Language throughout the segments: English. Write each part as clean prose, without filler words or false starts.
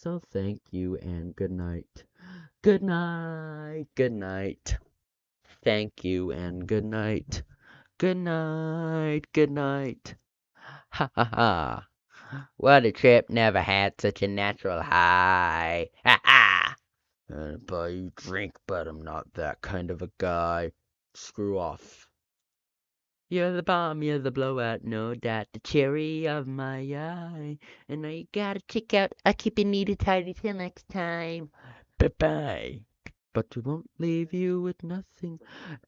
So thank you and good night. Good night. Good night. Thank you and good night. Good night. Good night. Ha ha ha. What a trip. Never had such a natural high. Ha ha. I'll buy you a drink, but I'm not that kind of a guy. Screw off. You're the bomb, you're the blowout, no doubt, the cherry of my eye. And now you gotta check out, I keep it neat and tidy till next time. Bye bye. But we won't leave you with nothing.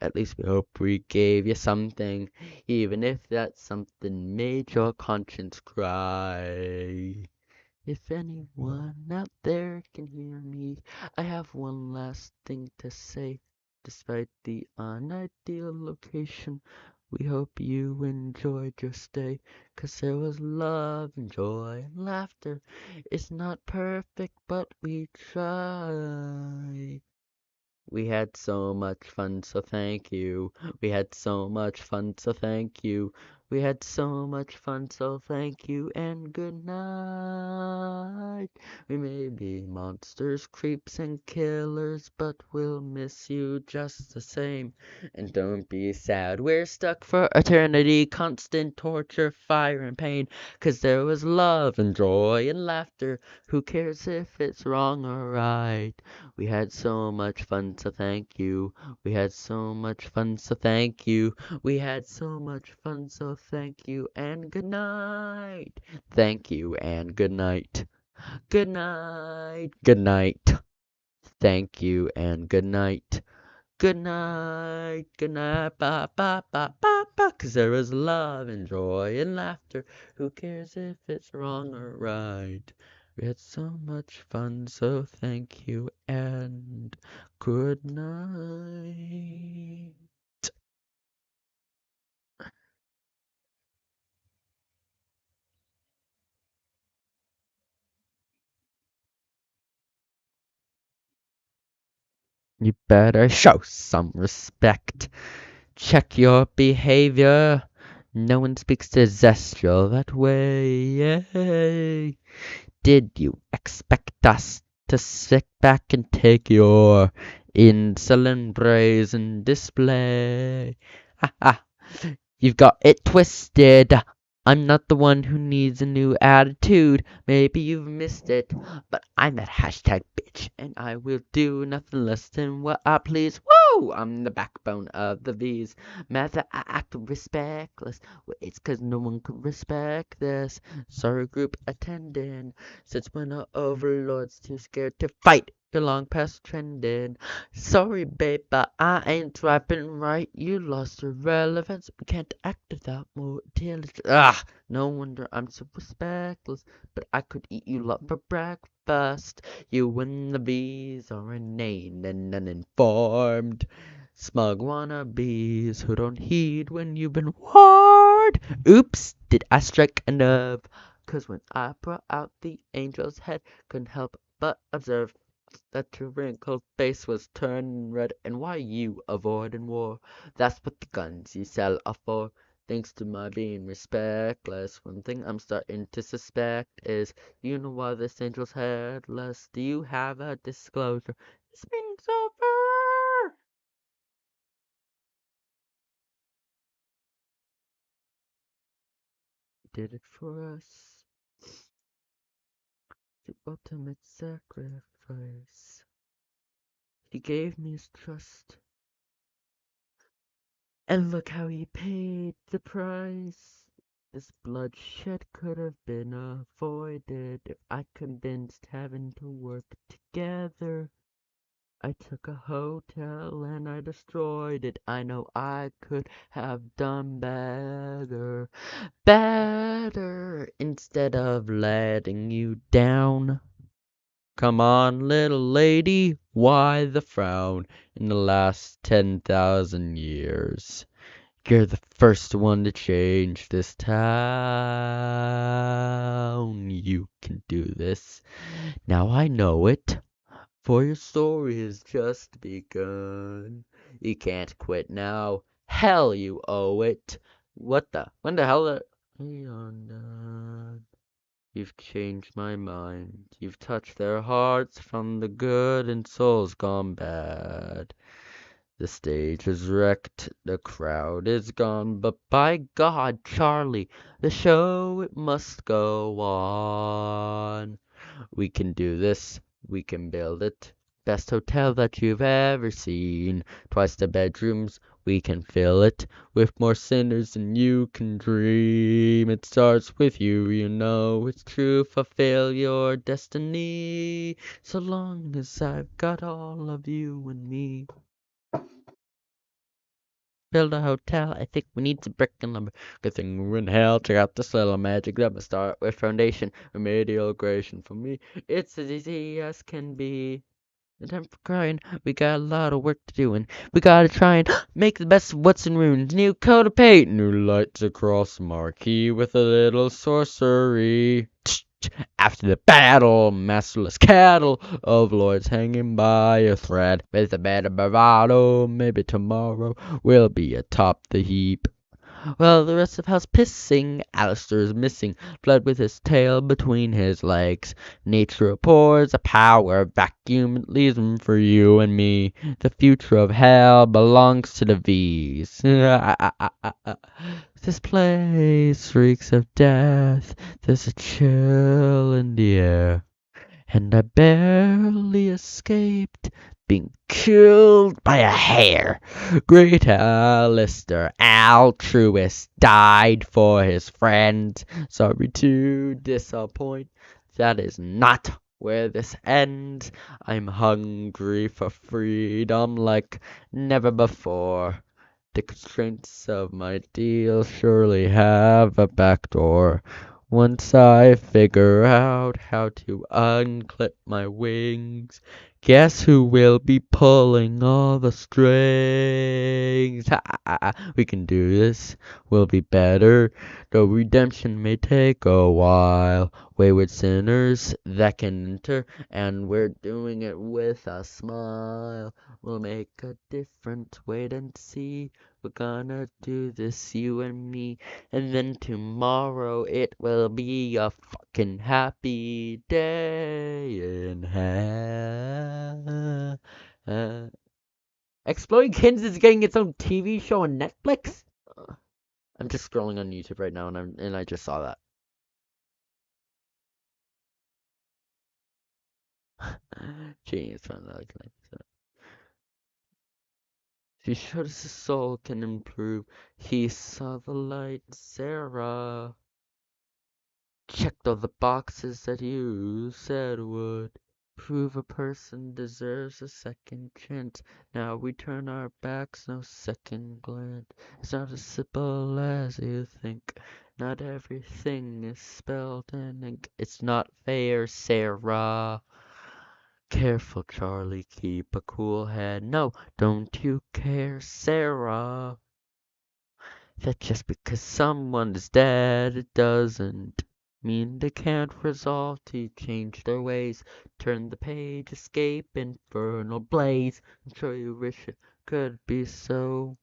At least we hope we gave you something, even if that something made your conscience cry. If anyone out there can hear me, I have one last thing to say. Despite the unideal location, we hope you enjoyed your stay, 'cause there was love and joy and laughter. It's not perfect, but we try. We had so much fun, so thank you. We had so much fun, so thank you. We had so much fun, so thank you and good night. We may be monsters, creeps, and killers, but we'll miss you just the same. And don't be sad, we're stuck for eternity, constant torture, fire, and pain. 'Cause there was love and joy and laughter. Who cares if it's wrong or right? We had so much fun, so thank you. We had so much fun, so thank you. We had so much fun, so thank you and good night. Thank you and good night. Good night. Good night. Thank you and good night. Good night. Good night. Ba ba ba ba ba. 'Cause there is love and joy and laughter. Who cares if it's wrong or right? We had so much fun, so thank you and good night. You better show some respect. Check your behavior. No one speaks to Zestial that way. Did you expect us to sit back and take your insolent brazen display? Ha ha! You've got it twisted. I'm not the one who needs a new attitude. Maybe you've missed it, but I'm that hashtag bitch, and I will do nothing less than what I please. Woo! I'm the backbone of the V's. Matter I act respectless. Well, it's 'cause no one could respect this. Sorry, group attending. Since when are overlords too scared to fight? You're long past trending. Sorry, babe, but I ain't rapping right. You lost your relevance. We can't act without more intelligence. Ah, no wonder I'm so respectless. But I could eat you lot for breakfast. You and the bees are inane and uninformed. Smug wannabes who don't heed when you've been warned. Oops, did I strike a nerve? 'Cause when I brought out the angel's head, couldn't help but observe that your wrinkled face was turning red, and why you avoiding war? That's what the guns you sell are for. Thanks to my being respectless. One thing I'm starting to suspect is, you know why this angel's headless? Do you have a disclosure? This meeting's over! He did it for us. The ultimate sacrifice. He gave me his trust. And look how he paid the price. This bloodshed could have been avoided if I convinced heaven to work together. I took a hotel and I destroyed it. I know I could have done better. Better instead of letting you down. Come on, little lady, why the frown in the last 10,000 years? You're the first one to change this town. You can do this. Now I know it, for your story has just begun. You can't quit now. Hell, you owe it. What the? When the hell are we undone? You've changed my mind. You've touched their hearts from the good and souls gone bad. The stage is wrecked, the crowd is gone, but by God, Charlie, the show it must go on. We can do this, we can build it. Best hotel that you've ever seen. Twice the bedrooms, we can fill it with more sinners than you can dream. It starts with you, you know it's true. Fulfill your destiny. So long as I've got all of you and me. Build a hotel. I think we need some brick and lumber. Good thing we're in hell. Check out this little magic. Let me start with foundation. Remedial gradation for me. It's as easy as can be. No time for crying. We got a lot of work to do, and we gotta try and make the best of what's in ruins. New coat of paint, new lights across the marquee with a little sorcery. After the battle, masterless cattle of lords hanging by a thread. With a bit of bravado, maybe tomorrow we'll be atop the heap. Well, the rest of house pissing. Alistair's missing, fled with his tail between his legs. Nature pours a power vacuum and leaves room for you and me. The future of hell belongs to the V's. This place reeks of death. There's a chill in the air. And I barely escaped being killed by a hair. Great Alistair, altruist, died for his friend. Sorry to disappoint, that is not where this ends. I'm hungry for freedom like never before. The constraints of my deal surely have a back door. Once I figure out how to unclip my wings, guess who will be pulling all the strings? Ha, ha, ha. We can do this. We'll be better, though redemption may take a while. Wayward sinners that can enter, and we're doing it with a smile. We'll make a difference. Wait and see. We're gonna do this, you and me. And then tomorrow it will be a fucking happy day in hell. Exploding Kittens is getting its own TV show on Netflix? I'm just scrolling on YouTube right now and I just saw that. Genius, fun. He showed us his soul can improve. He saw the light, Sarah. Checked all the boxes that you said would prove a person deserves a second chance. Now we turn our backs, no second glance. It's not as simple as you think. Not everything is spelled in ink. It's not fair, Sarah. Careful, Charlie, keep a cool head. No, don't you care, Sarah? That just because someone is dead, it doesn't mean they can't resolve to change their ways. Turn the page, escape infernal blaze. I'm sure you wish it could be so.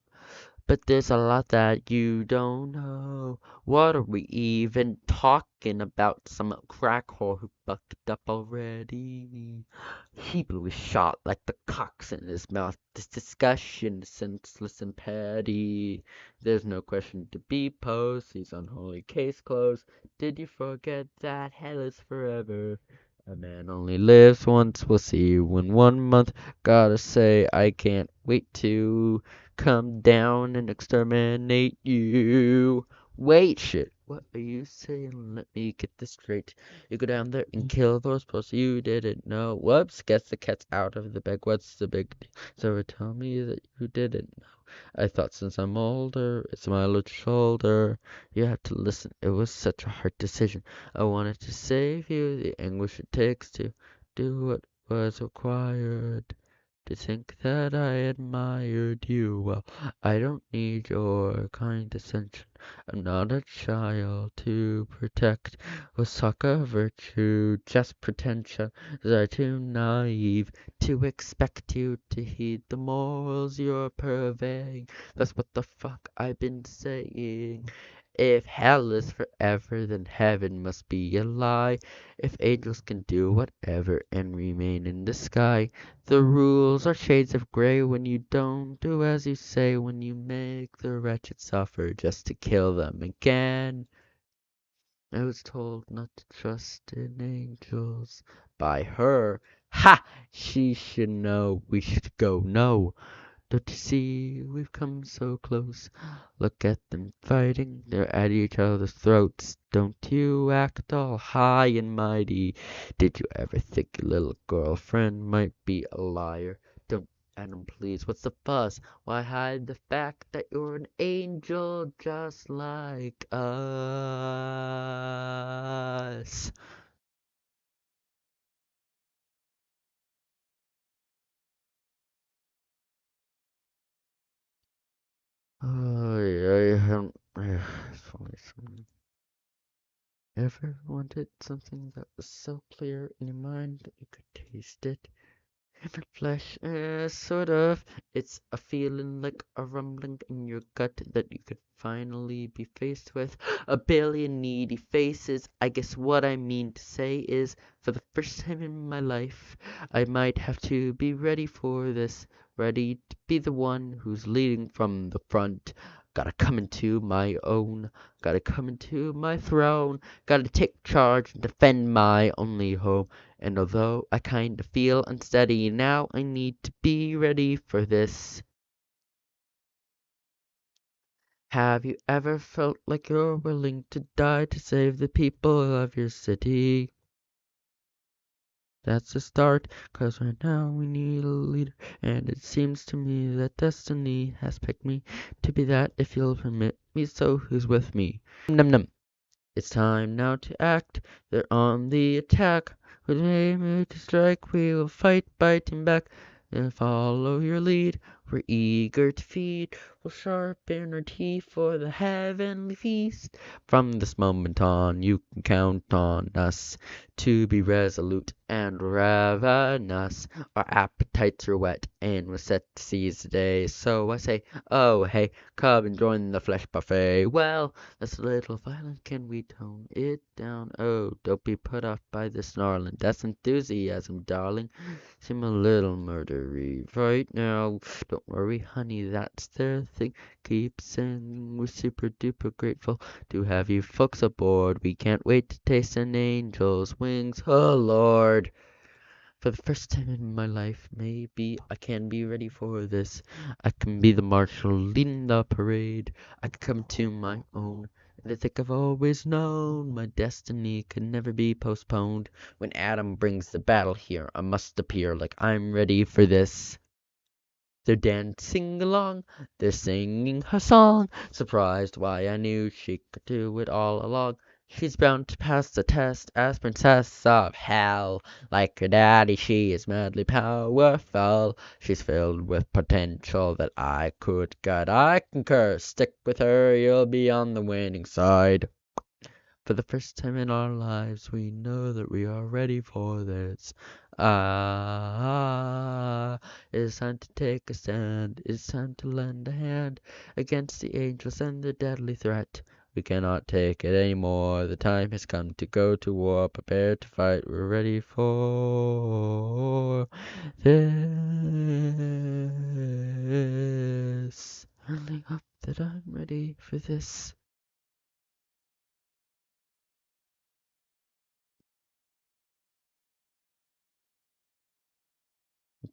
But there's a lot that you don't know. What are we even talking about? Some crackhole who bucked up already. He blew his shot like the cocks in his mouth. This discussion is senseless and petty. There's no question to be posed. He's unholy case closed. Did you forget that hell is forever? A man only lives once. We'll see you in 1 month. Gotta say, I can't wait to come down and exterminate you. Wait, shit. What are you saying? Let me get this straight. You go down there and kill those posts you didn't know. Whoops, gets the cats out of the bag. What's the big deal? So tell me that you didn't know. I thought since I'm older, it's my little shoulder. You have to listen. It was such a hard decision. I wanted to save you the anguish it takes to do what was required. To think that I admired you. Well, I don't need your condescension. I'm not a child to protect or succor virtue. Just pretension are too naive to expect you to heed the morals you're purveying. That's what the fuck I've been saying. If hell is forever, then heaven must be a lie. If angels can do whatever and remain in the sky, the rules are shades of gray when you don't do as you say, when you make the wretched suffer just to kill them again. I was told not to trust in angels by her. Ha! She should know we should go. No, don't you see we've come so close? Look at them fighting, they're at each other's throats. Don't you act all high and mighty. Did you ever think your little girlfriend might be a liar? Don't, Adam, please, what's the fuss? Why hide the fact that you're an angel just like us? I haven't. It's only some. Ever wanted something that was so clear in your mind that you could taste it? In flesh, sort of. It's a feeling like a rumbling in your gut that you could finally be faced with a billion needy faces. I guess what I mean to say is, for the first time in my life, I might have to be ready for this, ready to be the one who's leading from the front. Gotta come into my own, gotta come into my throne, gotta take charge and defend my only home. And although I kinda feel unsteady now, I need to be ready for this. Have you ever felt like you're willing to die to save the people of your city? That's the start, 'cause right now we need a leader, and it seems to me that destiny has picked me to be that, if you'll permit me, so who's with me? Num num. It's time now to act. They're on the attack. With aim to strike, we will fight, biting back, and follow your lead. We're eager to feed. We'll sharpen our teeth for the heavenly feast. From this moment on, you can count on us to be resolute and ravenous. Our appetites are wet, and we're set to seize the day. So I say, oh hey, come and join the flesh buffet. Well, that's a little violent, can we tone it down? Oh, don't be put off by the snarling. That's enthusiasm, darling. Seem a little murdery right now. Don't worry, honey, that's their thing. Keep singing, we're super duper grateful to have you folks aboard. We can't wait to taste an angel's wings. Oh, Lord. For the first time in my life, maybe I can be ready for this. I can be the marshal leading the parade. I can come to my own. And I think I've always known my destiny can never be postponed. When Adam brings the battle here, I must appear like I'm ready for this. They're dancing along, they're singing her song, surprised why I knew she could do it all along. She's bound to pass the test as Princess of Hell. Like her daddy, she is madly powerful. She's filled with potential that I could gut. I concur, stick with her, you'll be on the winning side. For the first time in our lives, we know that we are ready for this. It's time to take a stand. It's time to lend a hand against the angels and the deadly threat. We cannot take it anymore. The time has come to go to war. Prepare to fight. We're ready for this. I only hope that I'm ready for this.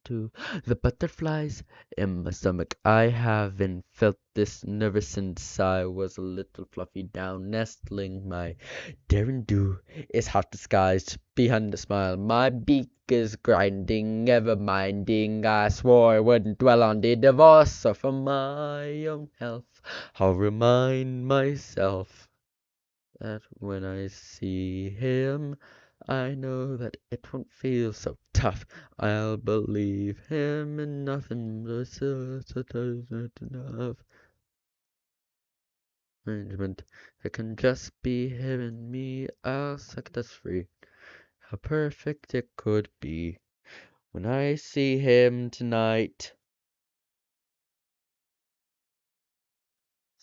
To the butterflies in my stomach. I haven't felt this nervous since I was a little fluffy down nestling. My daring do is half disguised behind a smile. My beak is grinding, ever minding. I swore I wouldn't dwell on the divorce, or for my own health, I'll remind myself that when I see him, I know that it won't feel so tough. I'll believe him and nothing but not enough arrangement. It can just be him and me. I'll set us free. How perfect it could be when I see him tonight.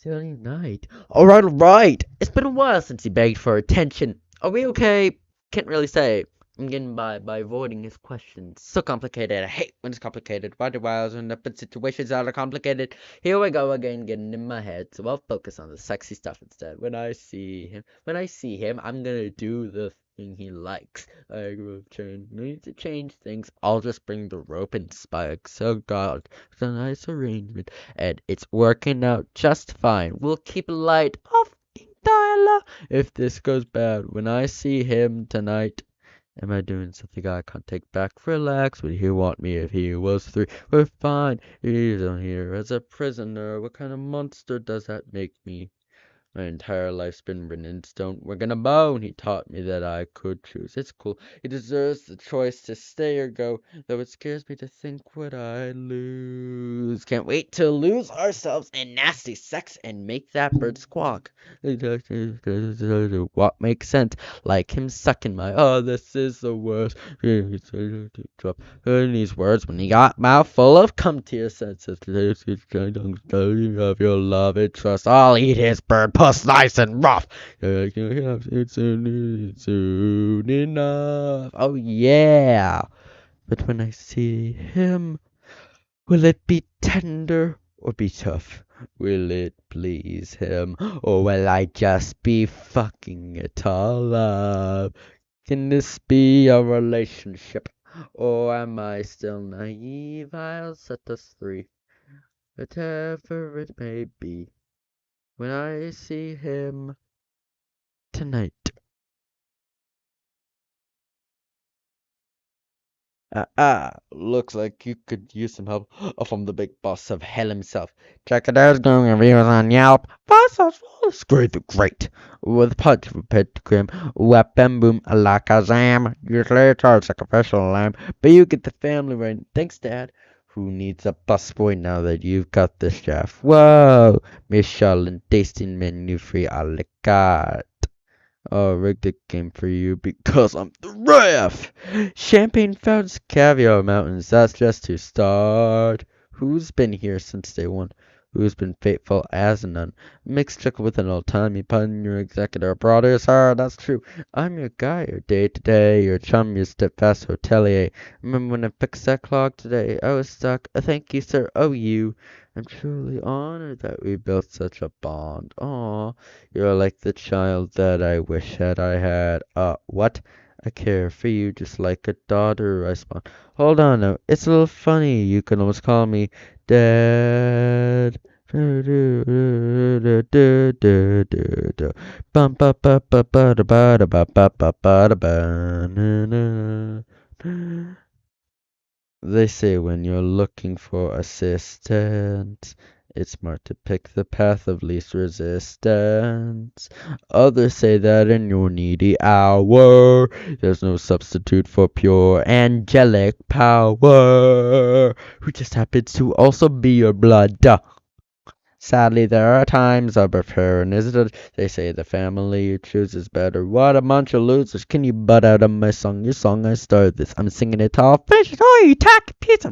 Silly night. Alright, alright. It's been a while since he begged for attention. Are we okay? Can't really say. I'm getting by avoiding his questions. So complicated. I hate when it's complicated. Why do I always end up in situations that are complicated? Here we go again, getting in my head. So I'll focus on the sexy stuff instead. When I see him, I'm gonna do the thing he likes. I will need to change things. I'll just bring the rope and spikes. Oh God, it's a nice arrangement and it's working out just fine. We'll keep a light off dialogue if this goes bad. When I see him tonight, am I doing something I can't take back? Relax, would he want me if he was three? We're fine. He's on here as a prisoner. What kind of monster does that make me? My entire life's been written in stone. We're gonna bone. He taught me that I could choose. It's cool. He deserves the choice to stay or go, though it scares me to think what I lose. Can't wait to lose ourselves in nasty sex and make that bird squawk. What makes sense? Like him sucking my. Oh, this is the worst. Hearing these words when he got mouth full of come to your senses. Of your love and trust. I'll eat his bird puss nice and rough. It's soon enough. Oh yeah. But when I see him, will it be tender or be tough? Will it please him or will I just be fucking it all up? Can this be a relationship? Or am I still naive? I'll set us free. Whatever it may be. When I see him tonight. Looks like you could use some help from the big boss of hell himself. Check it out, going reviews on Yelp. Great, great. With punch of a pentagram, weapon boom, alakazam. Usually it's hard sacrificial lamb, but you get the family right. Thanks, Dad. Who needs a busboy now that you've got the chef? Whoa! Michelin tasting menu free a la carte. I'll rig the game for you because I'm the ref! Champagne fountains, caviar mountains, that's just to start. Who's been here since day one? Who's been faithful as a nun? Mixed chicken with an old-timey pun, your executor brother, sir, that's true. I'm your guy, your day-to-day, your chum, your steadfast hotelier. Remember when I fixed that clock today? I was stuck. Thank you, sir. Oh, you. I'm truly honored that we built such a bond. Aw. You're like the child that I wish that I had. What? I care for you just like a daughter, I spawn. Hold on now, it's a little funny. You can almost call me Dad. Bum ba ba ba ba da ba da ba ba ba ba da ba na na. They say when you're looking for assistance, it's smart to pick the path of least resistance. Others say that in your needy hour, there's no substitute for pure angelic power, who just happens to also be your blood. Duh. Sadly, there are times I prefer an it? They say the family you choose is better. What a bunch of losers. Can you butt out of my song? Your song, I started this. I'm singing it all. Fish, oh, you tack pizza.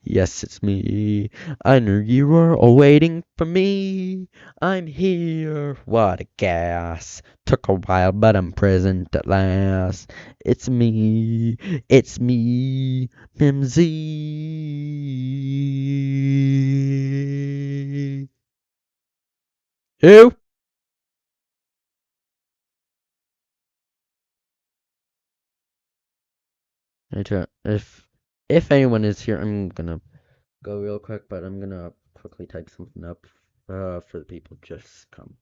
Yes, it's me. I know you were all waiting for me. I'm here. What a gas. Took a while, but I'm present at last. It's me. It's me. Mimsy. Who? If anyone is here, I'm gonna go real quick, but I'm gonna quickly type something up for the people just come.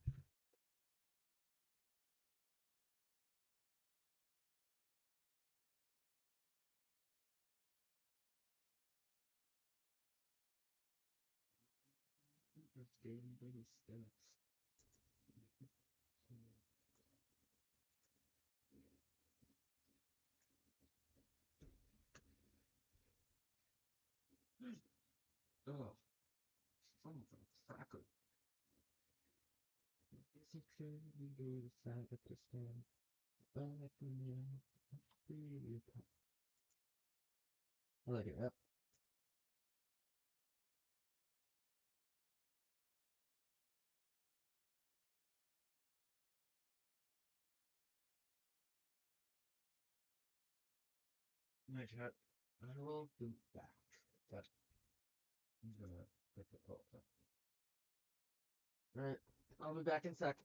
Look it up. My chat. I will be back. But I'm gonna put the phone up. Alright, I'll be back in a sec.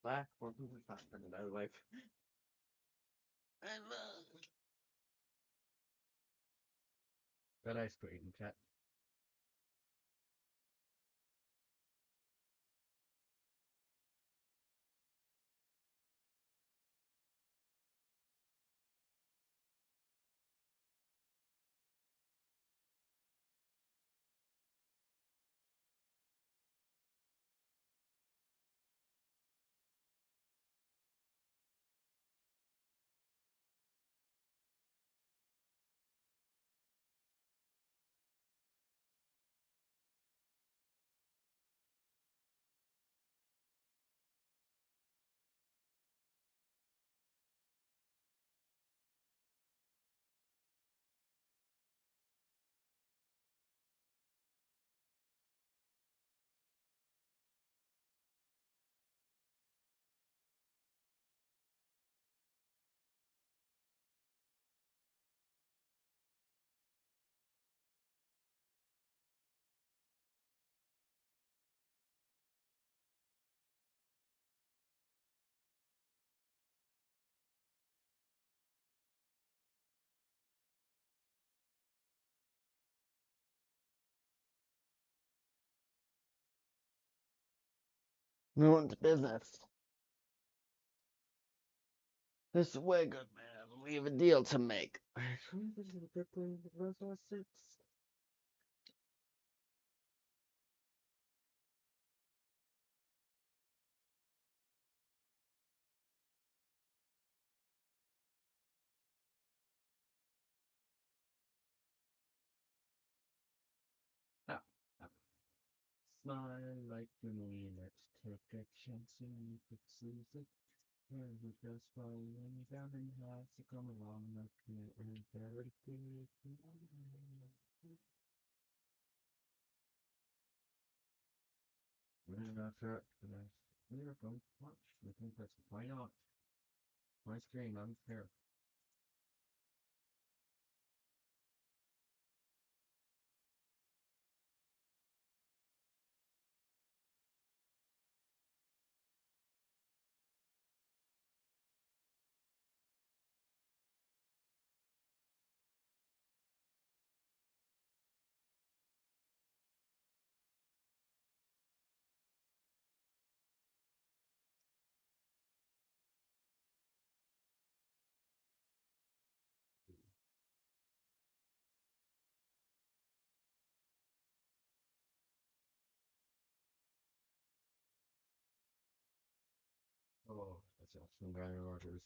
Back for who was faster than my wife. And Red ice cream chat. No one's business. This is way good, man. We have a deal to make. Smile like me, let's take a chance and fix it. When we just falling down and have to come along, look and very good. We're not sure. We're from much. We think that's why not? My screen, I'm fair. Oh, that's awesome, Brian Rogers.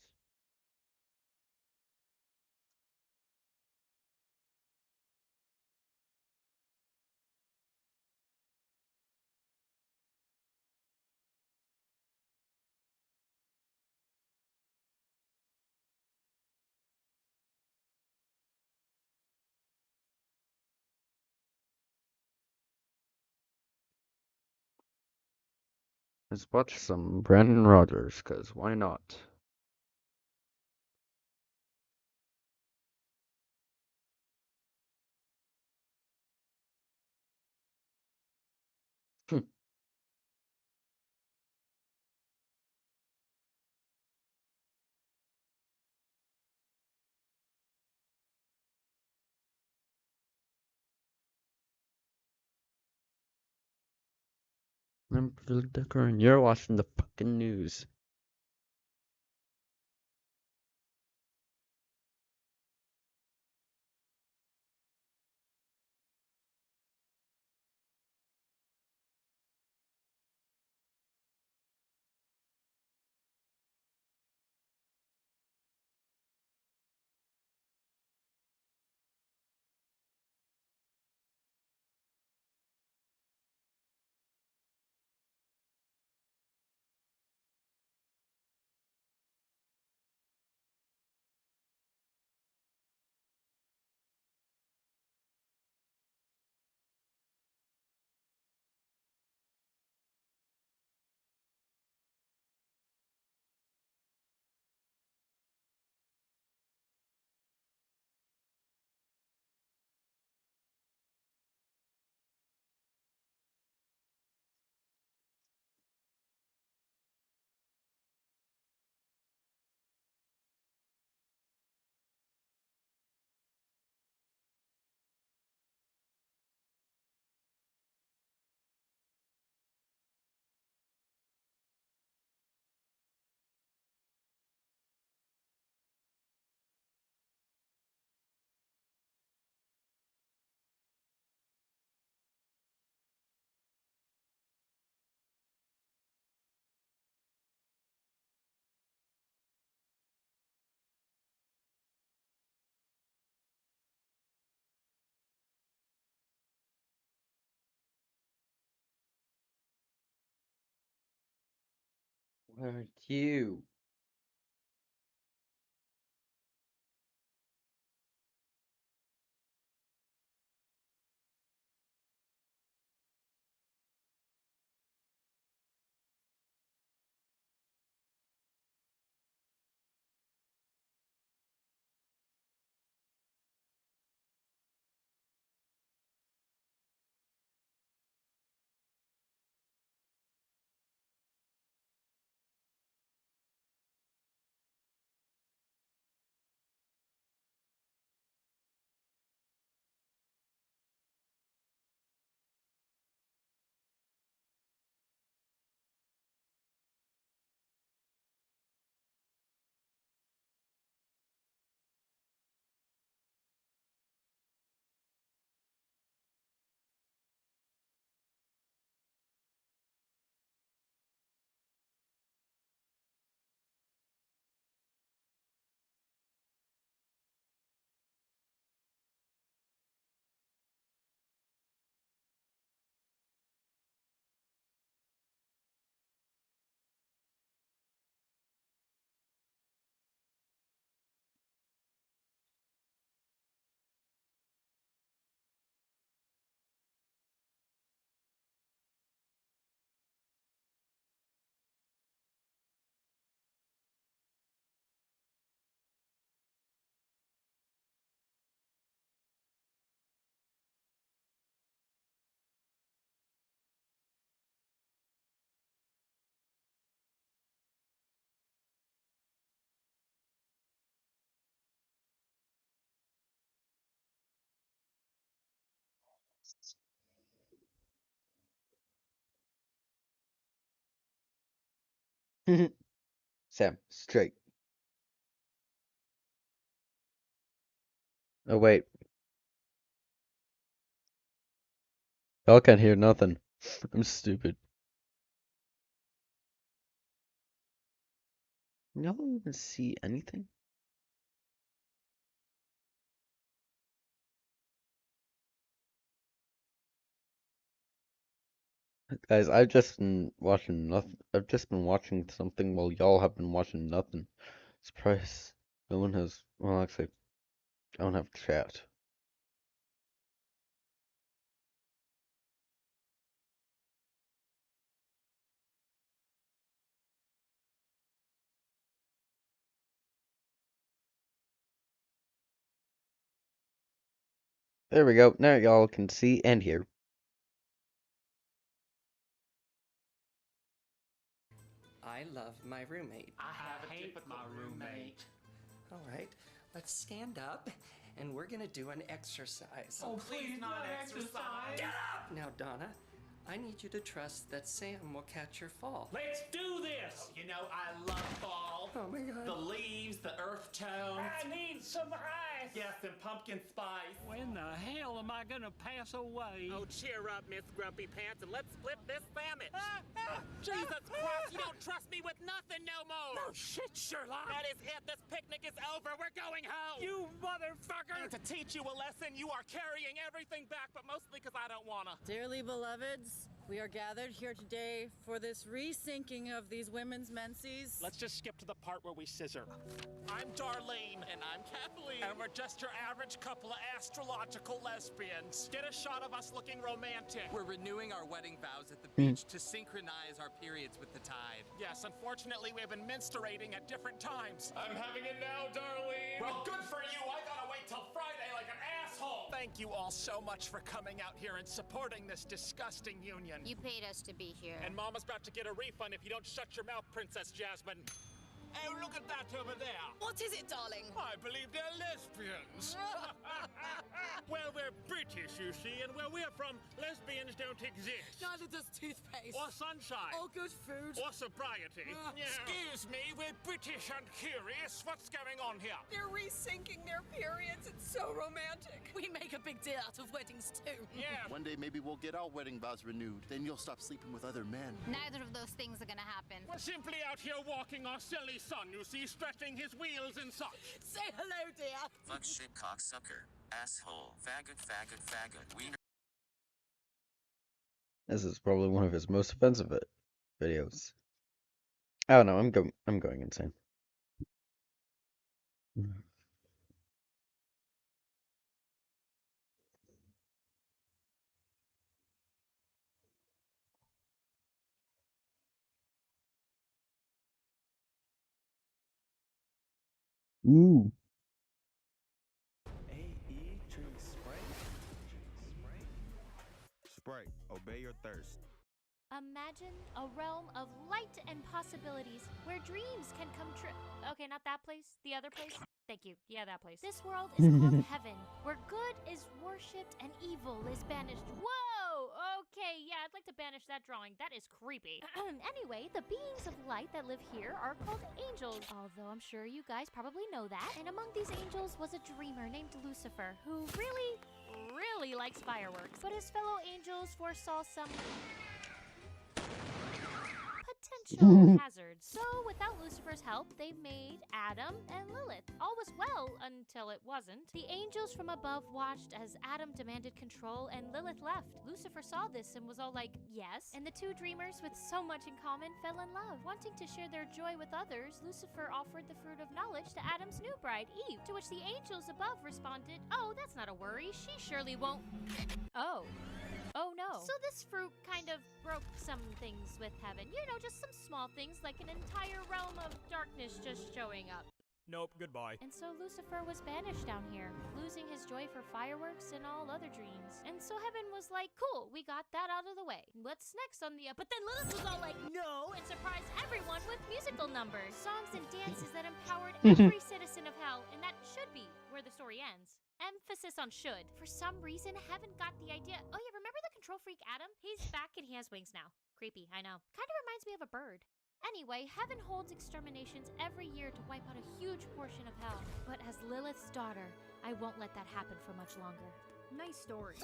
Let's watch some Brandon Rogers, cause why not? I'm Phil Decker, and you're watching the fucking news. Where are you? Sam, straight. Oh, wait. Y'all can't hear nothing. I'm stupid. Y'all even see anything? Guys, I've just been watching nothing. I've just been watching something while y'all have been watching nothing. Surprise. No one has. Well, actually, I don't have chat. There we go. Now y'all can see and hear. I love my roommate. I hate my roommate. All right, let's stand up and we're gonna do an exercise. Oh, please not exercise. Get up! Now, Donna, I need you to trust that Sam will catch your fall. Let's do this. You know, I love fall. Oh my god. The leaves, the earth tones. I need some ice. Yes, and pumpkin spice. When the hell am I gonna pass away? Oh, cheer up, Miss Grumpy Pants, and let's split this sandwich. Jesus Christ, you don't trust me with nothing no more. No shit, Sherlock. That is it. This picnic is over. We're going home. You motherfucker. And to teach you a lesson, you are carrying everything back, but mostly because I don't wanna. Dearly beloveds, we are gathered here today for this resyncing of these women's menses. Let's just skip to the part where we scissor. I'm Darlene. And I'm Kathleen. And we're just your average couple of astrological lesbians. Get a shot of us looking romantic. We're renewing our wedding vows at the beach to synchronize our periods with the tide. Yes, unfortunately, we've been menstruating at different times. I'm having it now, Darlene. Well, good for you. I gotta wait till Friday like an asshole. Thank you all so much for coming out here and supporting this disgusting union. You paid us to be here. And Mama's about to get a refund if you don't shut your mouth, Princess Jasmine. Oh, look at that over there. What is it, darling? I believe they're lesbians. Well, we're British, you see, and where we're from, lesbians don't exist. Neither does toothpaste. Or sunshine. Or good food. Or sobriety. Excuse me, we're British and curious. What's going on here? They're resyncing their periods. It's so romantic. We make a big deal out of weddings, too. Yeah. One day maybe we'll get our wedding vows renewed. Then you'll stop sleeping with other men. Neither of those things are gonna happen. We're simply out here walking our silly son, you see, stretching his wheels and such. Say hello, dear. Fuck shit cocksucker. Asshole. Faggot, faggot, faggot. Wiener. This is probably one of his most offensive videos. I don't know. I'm going insane. Ooh. A.E. drink Sprite. Sprite, obey your thirst. Imagine a realm of light and possibilities where dreams can come true. Okay, not that place. The other place. Thank you. Yeah, that place. This world is called heaven, where good is worshipped and evil is banished. Whoa! Okay, yeah, I'd like to banish that drawing. That is creepy. Anyway, the beings of light that live here are called angels, although I'm sure you guys probably know that. And among these angels was a dreamer named Lucifer, who really likes fireworks. But his fellow angels foresaw some potential hazards. So, without Lucifer's help, they made Adam and Lilith. All was well until it wasn't. The angels from above watched as Adam demanded control and Lilith left. Lucifer saw this and was all like, yes. And the two dreamers with so much in common fell in love. Wanting to share their joy with others, Lucifer offered the fruit of knowledge to Adam's new bride, Eve, to which the angels above responded, oh, that's not a worry. She surely won't. Oh no. So this fruit kind of broke some things with heaven. You know, just some small things like an entire realm of darkness just showing up. Nope, goodbye. And so Lucifer was banished down here, losing his joy for fireworks and all other dreams. And so heaven was like, cool, we got that out of the way. What's next on the But then Lilith was all like, no, and surprised everyone with musical numbers, songs and dances that empowered every citizen of hell, and that should be where the story ends. Emphasis on should. For some reason, Heaven got the idea. Oh yeah, remember the control freak Adam? He's back and he has wings now. Creepy, I know. Kind of reminds me of a bird. Anyway, heaven holds exterminations every year to wipe out a huge portion of hell. But as Lilith's daughter, I won't let that happen for much longer. Nice story.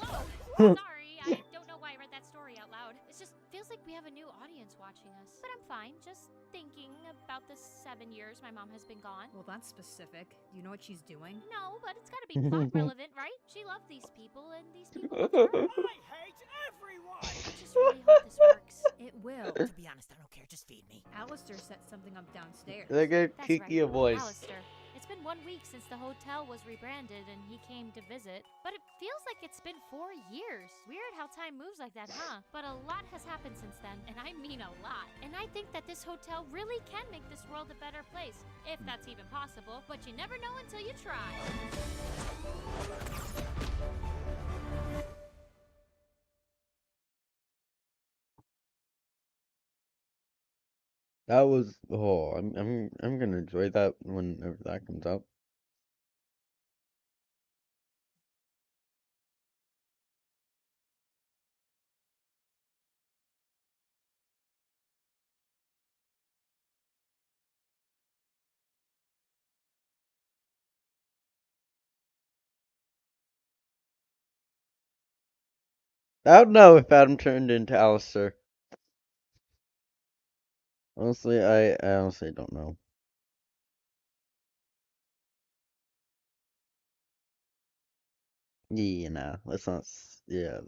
Whoa! Sorry, I don't know why I read that story out loud. It just feels like we have a new audience watching us. But I'm fine, just thinking about the 7 years my mom has been gone. Well, that's specific. Do you know what she's doing? No, but it's gotta be plot relevant, right? She loved these people, and these people loved her. I hate everyone! I just really hope this works. It will. To be honest, I don't care. Just feed me. Alistair set something up downstairs. Look at That's Kikia right, voice. Alistair. It's been 1 week since the hotel was rebranded and he came to visit, but it feels like it's been 4 years. Weird how time moves like that, huh? But a lot has happened since then, and I mean a lot. And I think that this hotel really can make this world a better place, if that's even possible, but you never know until you try. That was I'm gonna enjoy that whenever that comes out. I don't know if Adam turned into Alistair. Honestly, I honestly don't know. Yeah, nah, let's not. Yeah,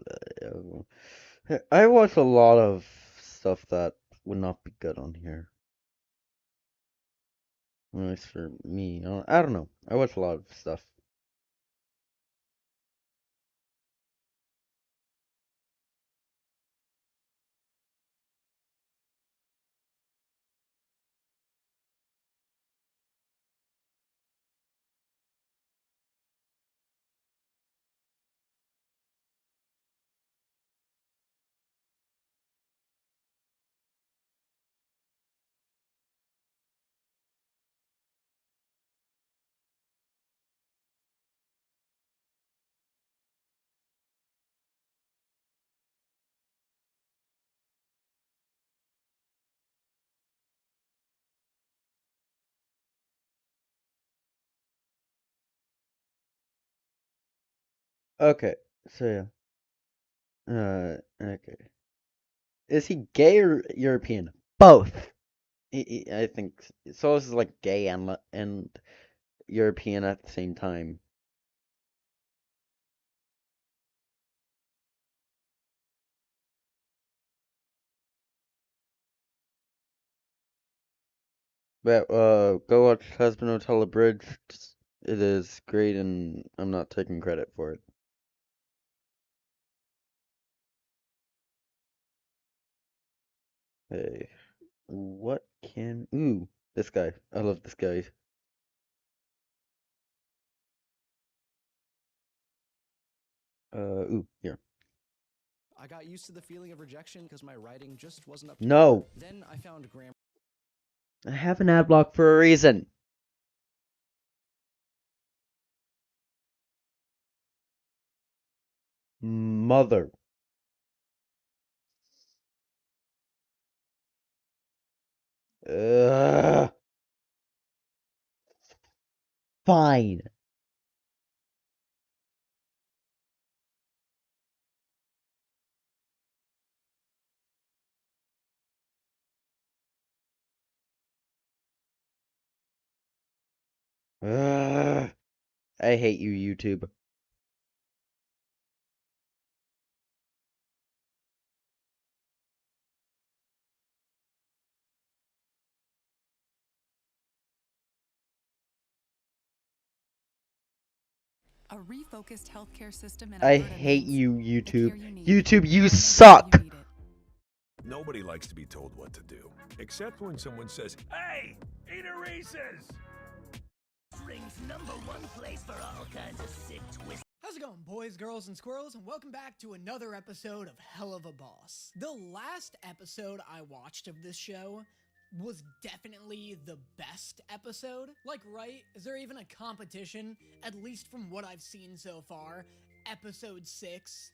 I watch a lot of stuff that would not be good on here. At least for me, I don't know. I watch a lot of stuff. Okay, so yeah. Okay. Is he gay or European? Both. I think so. This is like gay and European at the same time. But go watch Husband Hotel Abridged. It is great, and I'm not taking credit for it. Hey, what can? Ooh, this guy. I love this guy. Ooh, here. I got used to the feeling of rejection because my writing just wasn't up to No. par. Then I found grammar. I have an ad block for a reason. Mother. Fine. I hate you, YouTube. A refocused healthcare system in I Alberta hate means you, the YouTube. care you need, YouTube, you when suck! you need it. Nobody likes to be told what to do, except when someone says, "Hey, eat a Reese's!" Ring's #1 place for all kinds of sick twists. How's it going, boys, girls, and squirrels, and welcome back to another episode of Hell of a Boss. The last episode I watched of this show was definitely the best episode. Like, right? Is there even a competition? At least from what I've seen so far. Episode 6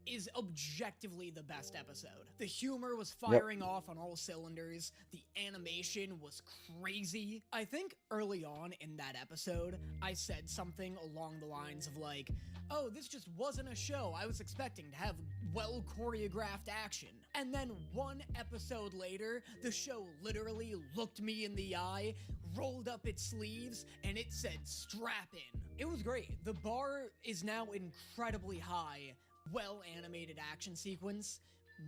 is objectively the best episode. The humor was firing off on all cylinders. The animation was crazy. I think early on in that episode, I said something along the lines of like, oh, this just wasn't a show I was expecting to have well choreographed action. And then one episode later, the show literally looked me in the eye, rolled up its sleeves, and it said strap in. It was great. The bar is now incredibly high. Well-animated action sequence,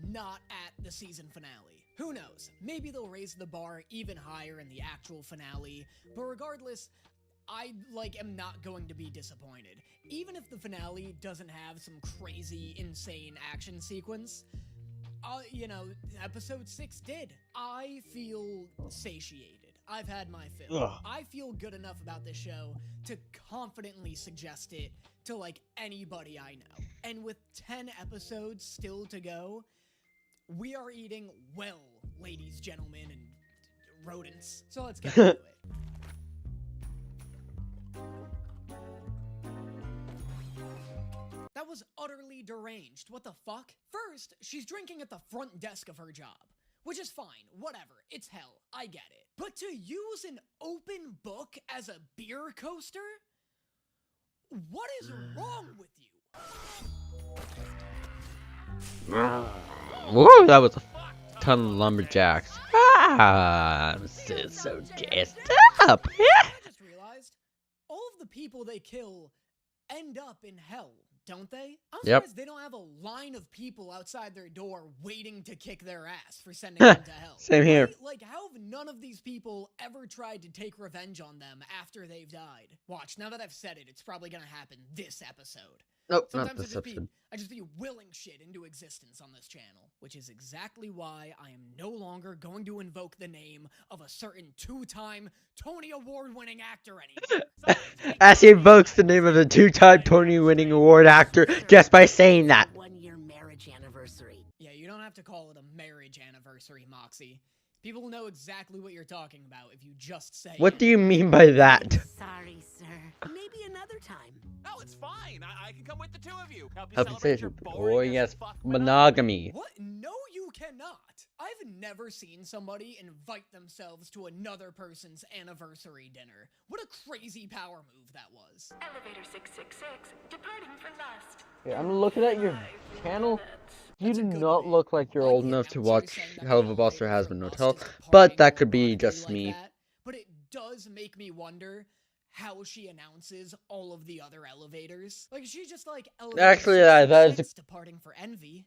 not at the season finale. Who knows? Maybe they'll raise the bar even higher in the actual finale, but regardless, I, am not going to be disappointed. Even if the finale doesn't have some crazy, insane action sequence, episode 6 did. I feel satiated. I've had my fill. Ugh. I feel good enough about this show to confidently suggest it to, anybody I know. And with 10 episodes still to go, we are eating well, ladies, gentlemen, and rodents. So let's get into it. That was utterly deranged. What the fuck? First, she's drinking at the front desk of her job. Which is fine, whatever, it's hell, I get it. But to use an open book as a beer coaster? What is wrong with you? Whoa, that was a ton of lumberjacks. I'm so jazzed up. I just realized, all of the people they kill end up in hell, don't they? I'm surprised they don't have a line of people outside their door waiting to kick their ass for sending them to hell. Same here. Right? How have none of these people ever tried to take revenge on them after they've died? Watch, now that I've said it, it's probably gonna happen this episode. Nope, Sometimes not this episode. I just be willing shit into existence on this channel, which is exactly why I am no longer going to invoke the name of a certain 2-time Tony Award-winning actor anymore. As he invokes the name of the 2-time Tony-winning award actor just by saying that. 1-year marriage anniversary. Yeah, you don't have to call it a marriage anniversary, Moxie. People know exactly what you're talking about if you just say What do you mean by that? Sorry, sir. Maybe another time. No, it's fine. I can come with the two of you. Help you Help you celebrate say your it. boring Boring as as fuck monogamy. What? No, you cannot. I've never seen somebody invite themselves to another person's anniversary dinner. What a crazy power move that was. Elevator 666, departing for Lust. Yeah, I'm looking at your channel. You do not look like you're old enough to watch Hell of a Boss or Has Been Hotel, but that could be just me. But it does make me wonder how she announces all of the other elevators. She just elevator Actually, that is 666 departing for Envy.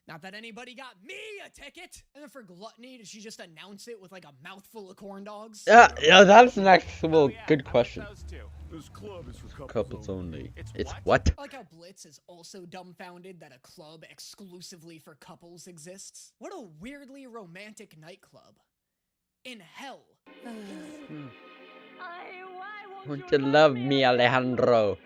Not that anybody got me a ticket. And then for Gluttony, does she just announce it with a mouthful of corn dogs? Yeah, that's an actual good question. This club is for Couples only. It's what? I like how Blitz is also dumbfounded that a club exclusively for couples exists. What a weirdly romantic nightclub. In hell. Won't you love me, Alejandro?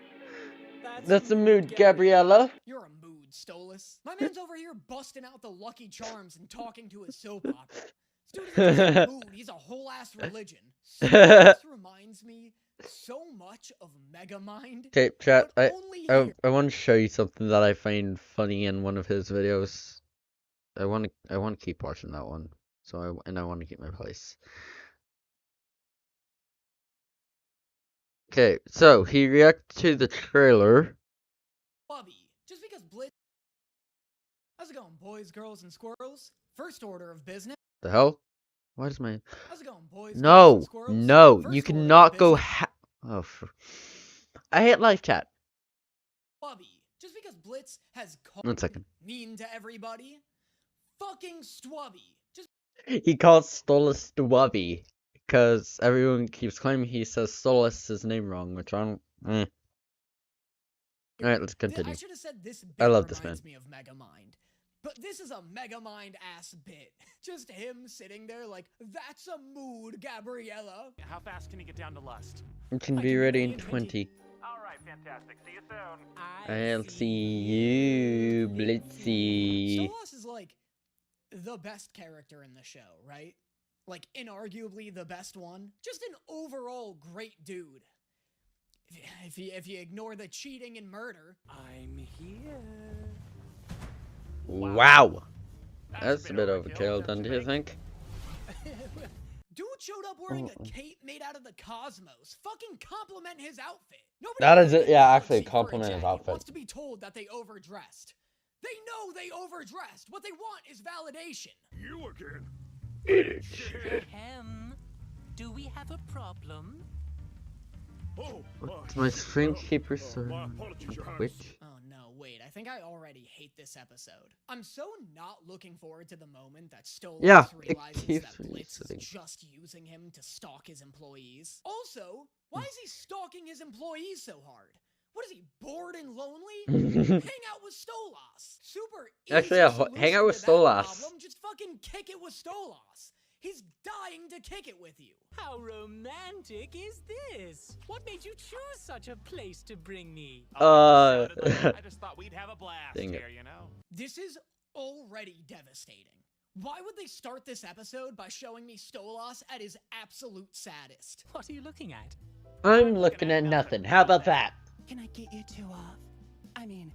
That's a mood, Gabriella. You're a mood, Stolas. My man's over here busting out the Lucky Charms and talking to his soap opera. This dude isn't just a mood, he's a whole ass religion. So this reminds me so much of Megamind. Okay, chat. I want to show you something that I find funny in one of his videos. I want to keep watching that one. So I want to keep my place. Okay, so he reacted to the trailer. Bubby, just because Blitz. How's it going, boys, girls, and squirrels? First order of business. The hell? Why does my... How's it going, boys, girls, No, and squirrels? no, First you order cannot of go business. I hate live chat. Bubby, just because Blitz has called 1 second. mean to everybody, fucking Stwubby. Just He calls Stolas Stwubby because everyone keeps claiming he says Stolas' name wrong, which I don't... Alright, let's continue. I should have said this bit I love this man. reminds me of Megamind. But this is a Megamind ass bit. Just him sitting there like, that's a mood, Gabriella. How fast can you get down to Lust? It can be ready in 20. Alright, fantastic. See you soon. I'll see you, Blitzy. Stolas is the best character in the show, right? Inarguably the best one. Just an overall great dude. If you ignore the cheating and murder. I'm here. Wow. That's a bit overkill, don't you think? Dude showed up wearing a cape made out of the cosmos. Fucking compliment his outfit. Nobody That is really it. Yeah, gives a actually, shit for a compliment his jacket outfit. wants to be told that they overdressed. They know they overdressed. What they want is validation. You again? Do we have a problem? It's my strange keeper, sir. Which? Oh no, wait, I think I already hate this episode. I'm so not looking forward to the moment that Stolas Yeah, it realizes keeps that me Blitz sitting. is just using him to stalk his employees. Also, why is he stalking his employees so hard? What is he, bored and lonely? Hang out with Stolas. Super easy Actually, yeah, solution hang out with to that Stolas. problem. Just fucking kick it with Stolas. He's dying to kick it with you. How romantic is this? What made you choose such a place to bring me? I just thought we'd have a blast Dang it. here, you know? This is already devastating. Why would they start this episode by showing me Stolas at his absolute saddest? What are you looking at? I'm looking at nothing. How about that? Can I get you two off? I mean,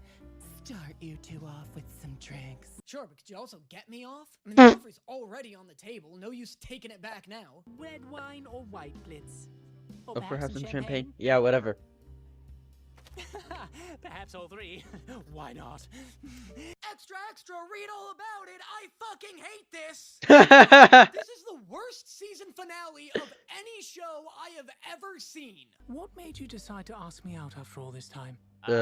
start you two off with some drinks. Sure, but could you also get me off? I mean, the offer's already on the table. No use taking it back now. Red wine or white Blitz? Or Oh, perhaps some champagne? champagne? Yeah, whatever. Perhaps all three. Why not? Extra, extra, read all about it. I fucking hate this. What This is the worst season finale of any show I have ever seen. What made you decide to ask me out after all this time? What the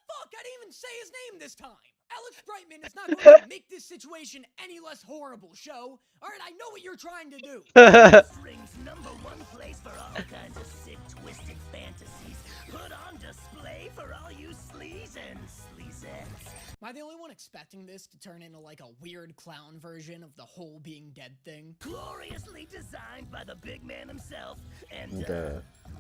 fuck? I didn't even say his name this time. Alex Brightman is not going to make this situation any less horrible, show. Alright, I know what you're trying to do. Rings #1 place for all kinds of sick, twisted fantasies. Put on display for all you sleaze and sleazettes. Am I the only one expecting this to turn into like a weird clown version of the whole being dead thing? Gloriously designed by the big man himself. And,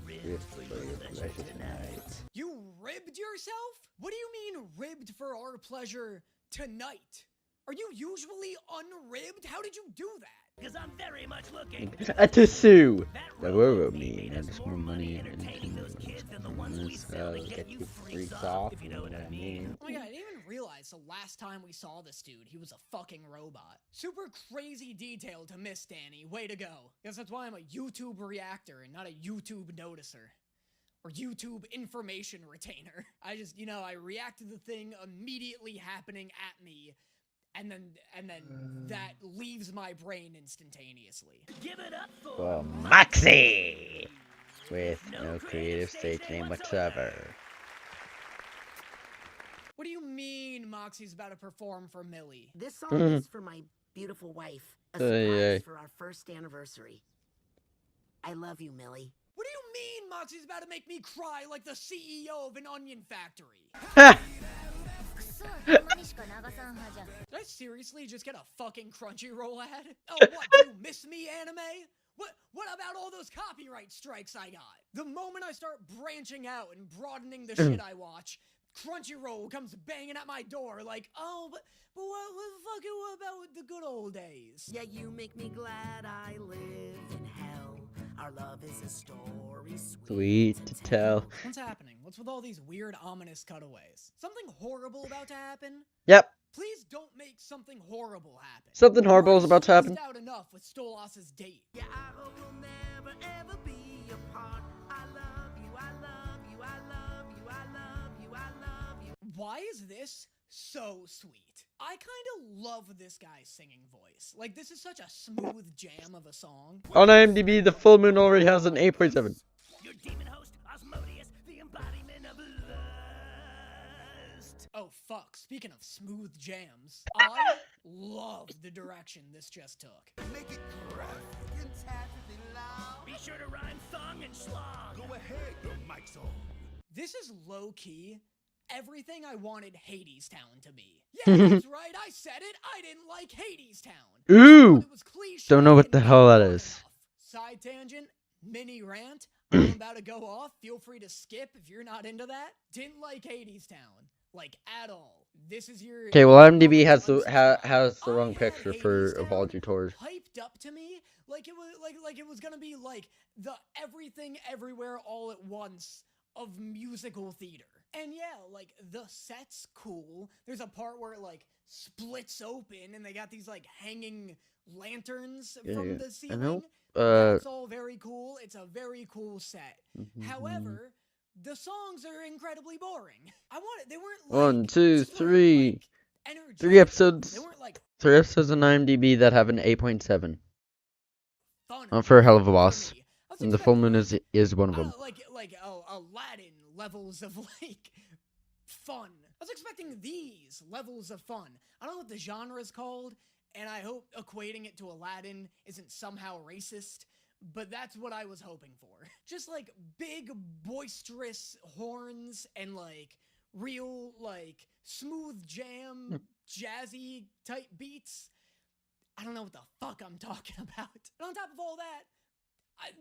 ribbed for your pleasure tonight. You ribbed yourself? What do you mean ribbed for our pleasure tonight? Are you usually unribbed? How did you do that? Because I'm very much looking. To sue. The word mean and more money and get you freaks off. You know what I mean? Oh my god, I didn't even realize the last time we saw this dude, he was a fucking robot. Super crazy detail to miss, Danny. Way to go. Guess that's why I'm a YouTube reactor and not a YouTube noticer. Or YouTube information retainer. I just, you know, I react to the thing immediately happening at me, and then that leaves my brain instantaneously. Give it up For Moxie! With no creative stage name whatsoever. What do you mean Moxie's about to perform for Millie? This song is for my beautiful wife. A surprise for our first anniversary. I love you, Millie. What do you mean Moxie's about to make me cry like the CEO of an onion factory? Did I seriously just get a fucking Crunchyroll ad? Oh, what, do you miss me, anime? What about all those copyright strikes I got? The moment I start branching out and broadening the shit I watch, Crunchyroll comes banging at my door like, oh, but what about the good old days? Yeah, you make me glad I live in hell. Our love is a story Sweet to tell. What's happening? What's with all these weird, ominous cutaways? Something horrible about to happen? Yep. Please don't make something horrible happen. Something horrible is about to happen. Out enough with Stolas' date. Yeah, I hope we'll never ever be apart. I love you, I love you, I love you, I love you, I love you. Why is this so sweet? I kind of love this guy's singing voice. Like, this is such a smooth jam of a song. On IMDb, the full moon already has an 8.7. Your demon host, Osmodius, the embodiment of lust. Oh, fuck. Speaking of smooth jams, I love the direction this just took. Make it be sure to rhyme thong and schlong. Go ahead, the mic's on. This is low-key everything I wanted Hadestown to be. Yeah, that's right, I said it. I didn't like Hadestown. Ooh! Don't know what the hell that is. Side tangent, mini rant. I'm about to go off. Feel free to skip if you're not into that. Didn't like Hadestown. Like, at all. This is your... Okay, well, IMDb has the wrong picture for Apology Tours. Hyped up to me like it was like it was gonna be like the Everything Everywhere All at Once of musical theater. And yeah, like, the set's cool. There's a part where it, like, splits open and they got these, like, hanging lanterns from the ceiling. I know. That's all very cool. It's a very cool set. Mm-hmm. However, the songs are incredibly boring. They weren't like... 1, 2, 3. energetic. 3 episodes. They weren't like 3 episodes on IMDb that have an 8.7. fun. For Hell of a Boss. I was And The Full Moon is one of them. like Aladdin levels of like fun. I was expecting these levels of fun. I don't know what the genre is called, and I hope equating it to Aladdin isn't somehow racist, but that's what I was hoping for. Just like big boisterous horns and like real like smooth jam jazzy type beats. I don't know what the fuck I'm talking about. And on top of all that,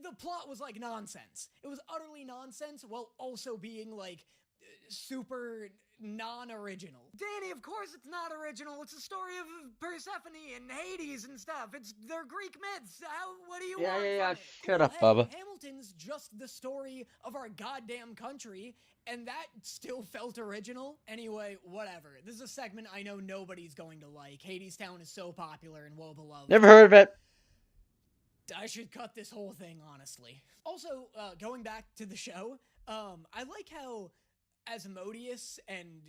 the plot was like nonsense. It was utterly nonsense while also being like super non-original. Danny, of course it's not original. It's a story of Persephone and Hades and stuff. They're Greek myths. What do you want? Yeah. From it? Shut up, Hey, Bubba. Hamilton's just the story of our goddamn country, and that still felt original. Anyway, whatever. This is a segment I know nobody's going to like. Hadestown is so popular and well beloved. Never heard of it. I should cut this whole thing, honestly. Also, going back to the show, I like how Asmodeus and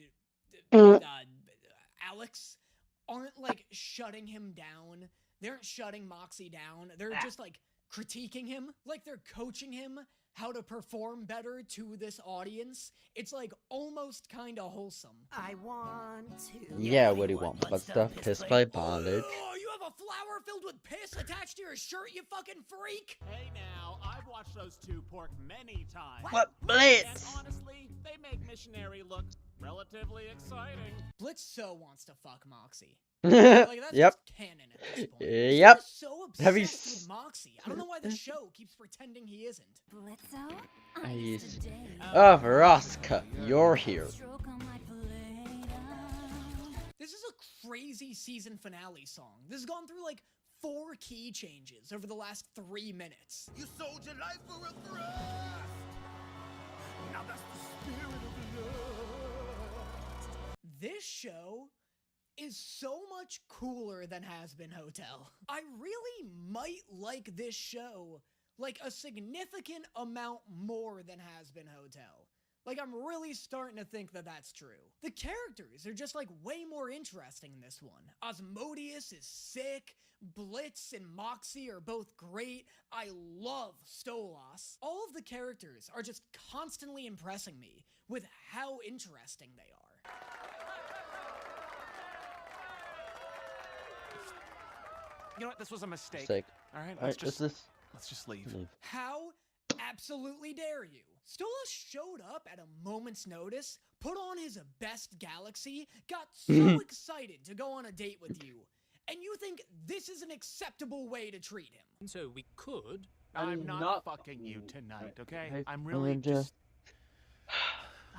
Alex aren't, like, shutting him down. They aren't shutting Moxie down. They're just, like, critiquing him. Like, they're coaching him how to perform better to this audience. It's, like, almost kind of wholesome. I want to. Yeah, what do you want? Butt stuff, piss by bondage. Oh, you have a flower filled with piss attached to your shirt, you fucking freak! Hey now, I've watched those two pork many times. What? Blitz! And honestly, they make Missionary look relatively exciting. Blitz so wants to fuck Moxie. Like, that's Yep. just canon at this point. Yep. He's so Have you obsessed with Moxie. I don't know why the show keeps pretending he isn't. Blitzo? I used. Oh, Veroska, you're here. This is a crazy season finale song. This has gone through like 4 key changes over the last 3 minutes. You sold your life for a thrust. Now that's the spirit of the love. This show is so much cooler than Has Been Hotel. I really might like this show like a significant amount more than Has Been Hotel. Like, I'm really starting to think that that's true. The characters are just, like, way more interesting in this one. Asmodeus is sick. Blitz and Moxie are both great. I love Stolas. All of the characters are just constantly impressing me with how interesting they are. You know what? This was a mistake. Sick. All right, Alright, let's just leave. How absolutely dare you? Stolas showed up at a moment's notice, put on his best Galaxy, got so excited to go on a date with you, and you think this is an acceptable way to treat him? So we could. I'm not fucking you tonight, okay? I'm really just...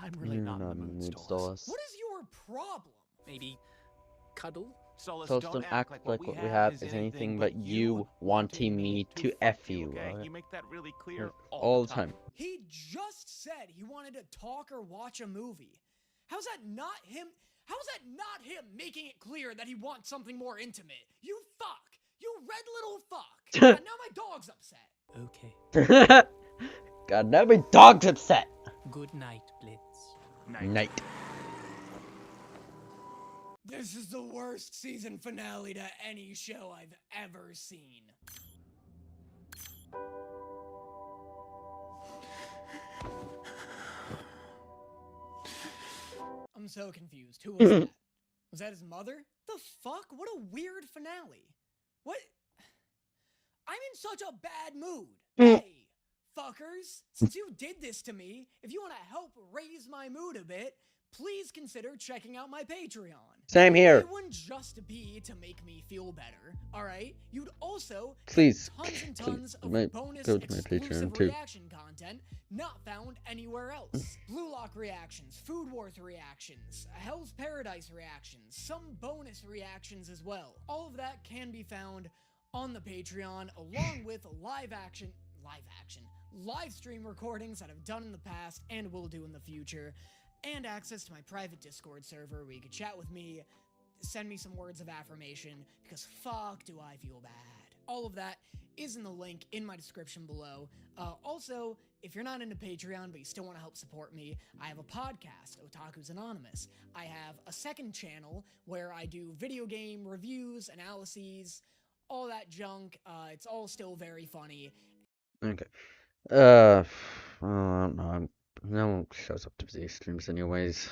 I'm really not in the mood, Stolas. What is your problem? Maybe cuddle? Stolas, Stolas, don't don't act act like what we have is anything but you wanting me to F you. Okay? Alright? You make that really clear All the time. He just said he wanted to talk or watch a movie. How's that not him? How's that not him making it clear that he wants something more intimate? You fuck! You red little fuck! And now my dog's upset. Okay. God, now my dog's upset. Good night, Blitz. Night. This is the worst season finale to any show I've ever seen. I'm so confused. Who was that? Was that his mother? The fuck? What a weird finale. What? I'm in such a bad mood. Hey, fuckers. Since you did this to me, if you want to help raise my mood a bit, please consider checking out my Patreon. Same here. It wouldn't just be to make me feel better, alright? You'd also Please, get tons and tons of bonus go to my exclusive Patreon too. reaction content not found anywhere else. Blue Lock reactions, Food Wars reactions, Hell's Paradise reactions, some bonus reactions as well. All of that can be found on the Patreon, along with live live stream recordings that I've done in the past and will do in the future, and access to my private Discord server where you can chat with me, send me some words of affirmation, because fuck do I feel bad. All of that is in the link in my description below. Also, if you're not into Patreon but you still want to help support me, I have a podcast, Otaku's Anonymous. I have a second channel where I do video game reviews, analyses, all that junk. It's all still very funny. Okay. I don't know. No one shows up to these streams anyways.